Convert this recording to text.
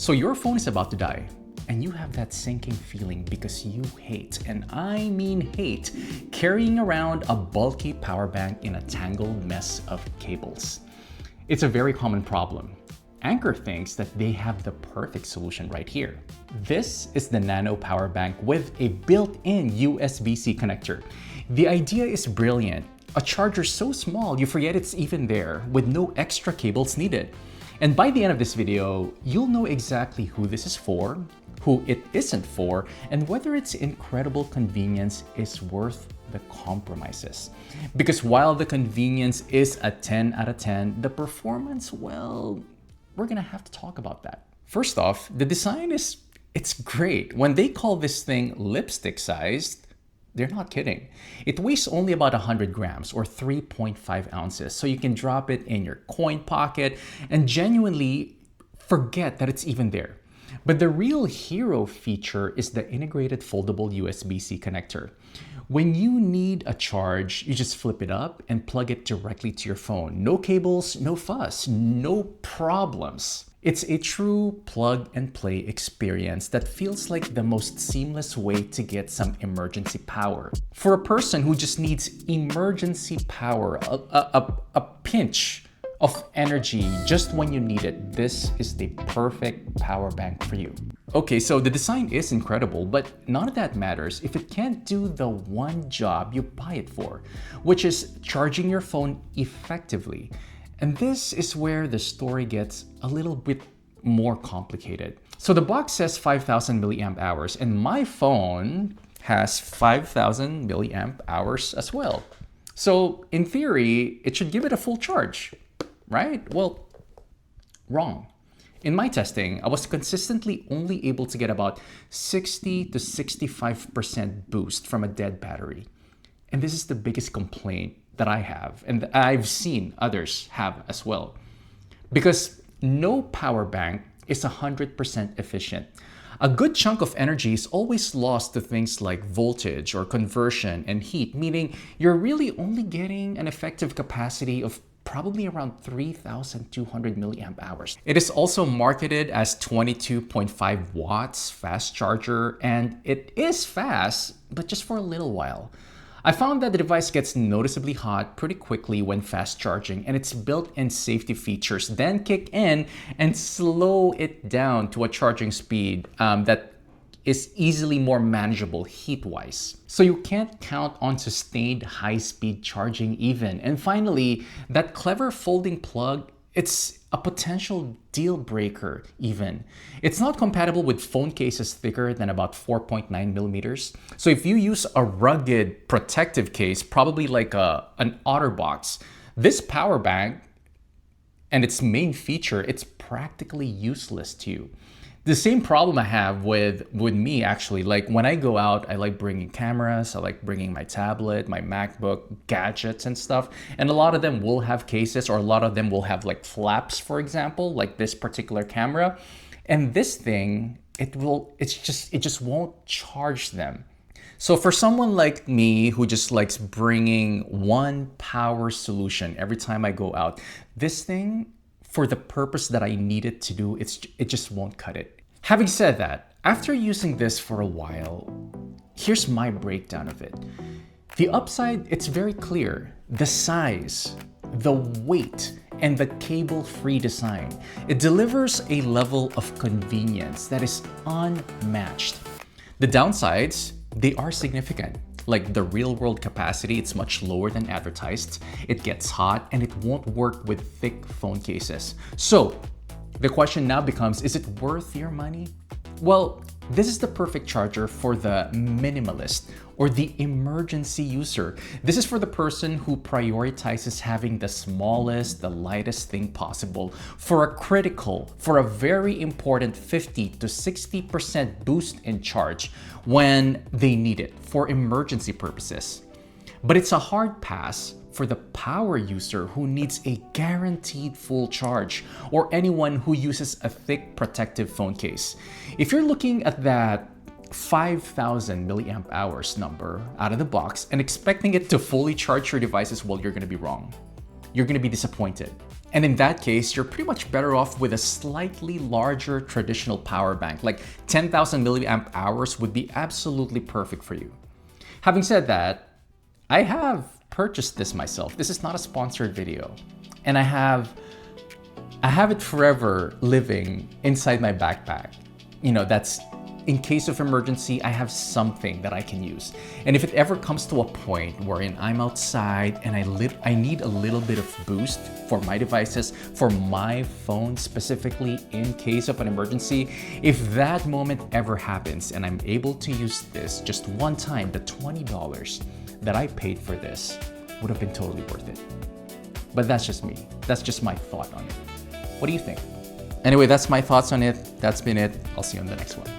So your phone is about to die, and you have that sinking feeling because you hate, and I mean hate, carrying around a bulky power bank in a tangled mess of cables. It's a very common problem. Anker thinks that they have the perfect solution right here. This is the Nano power bank with a built-in USB-C connector. The idea is brilliant. A charger so small you forget it's even there with no extra cables needed. And by the end of this video, you'll know exactly who this is for, who it isn't for, and whether its incredible convenience is worth the compromises. Because while the convenience is a 10 out of 10, the performance, well, we're gonna have to talk about that. First off, the design it's great. When they call this thing lipstick sized, they're not kidding. It weighs only about 100 grams or 3.5 ounces, so you can drop it in your coin pocket and genuinely forget that it's even there. But the real hero feature is the integrated foldable USB-C connector. When you need a charge, you just flip it up and plug it directly to your phone. No cables, no fuss, no problems. It's a true plug and play experience that feels like the most seamless way to get some emergency power. For a person who just needs emergency power, a pinch of energy just when you need it, this is the perfect power bank for you. Okay, so the design is incredible, but none of that matters if it can't do the one job you buy it for, which is charging your phone effectively. And this is where the story gets a little bit more complicated. So the box says 5,000 milliamp hours, and my phone has 5,000 milliamp hours as well. So in theory, it should give it a full charge, right? Well, wrong. In my testing, I was consistently only able to get about 60 to 65% boost from a dead battery. And this is the biggest complaint that I have, and I've seen others have as well. Because no power bank is 100% efficient. A good chunk of energy is always lost to things like voltage or conversion and heat, meaning you're really only getting an effective capacity of probably around 3,200 milliamp hours. It is also marketed as 22.5 watts fast charger, and it is fast, but just for a little while. I found that the device gets noticeably hot pretty quickly when fast charging, and its built-in safety features then kick in and slow it down to a charging speed that is easily more manageable heat-wise. So you can't count on sustained high-speed charging even. And finally, that clever folding plug, it's a potential deal breaker even. It's not compatible with phone cases thicker than about 4.9 millimeters. So if you use a rugged protective case, probably like an OtterBox, this power bank and its main feature, it's practically useless to you. The same problem I have with me actually, like when I go out, I like bringing cameras, I like bringing my tablet, my MacBook, gadgets and stuff. And a lot of them will have cases, or a lot of them will have like flaps, for example, like this particular camera. And this thing, it just won't charge them. So for someone like me who just likes bringing one power solution every time I go out, this thing, for the purpose that I need it to do, it just won't cut it. Having said that, after using this for a while, here's my breakdown of it. The upside, it's very clear. The size, the weight, and the cable-free design. It delivers a level of convenience that is unmatched. The downsides, they are significant. Like the real-world capacity, it's much lower than advertised. It gets hot and it won't work with thick phone cases. So the question now becomes, is it worth your money? Well, this is the perfect charger for the minimalist or the emergency user. This is for the person who prioritizes having the smallest, the lightest thing possible for a very important 50 to 60% boost in charge when they need it for emergency purposes. But it's a hard pass for the power user who needs a guaranteed full charge, or anyone who uses a thick protective phone case. If you're looking at that 5,000 milliamp hours number out of the box and expecting it to fully charge your devices, well, you're gonna be wrong. You're gonna be disappointed. And in that case, you're pretty much better off with a slightly larger traditional power bank, like 10,000 milliamp hours would be absolutely perfect for you. Having said that, I have purchased this myself. This is not a sponsored video. And I have it forever living inside my backpack. That's in case of emergency, I have something that I can use. And if it ever comes to a point wherein I'm outside and I need a little bit of boost for my devices, for my phone specifically, in case of an emergency, if that moment ever happens and I'm able to use this just one time, the $20 that I paid for this would have been totally worth it. But that's just me. That's just my thought on it. What do you think? Anyway, that's my thoughts on it. That's been it. I'll see you on the next one.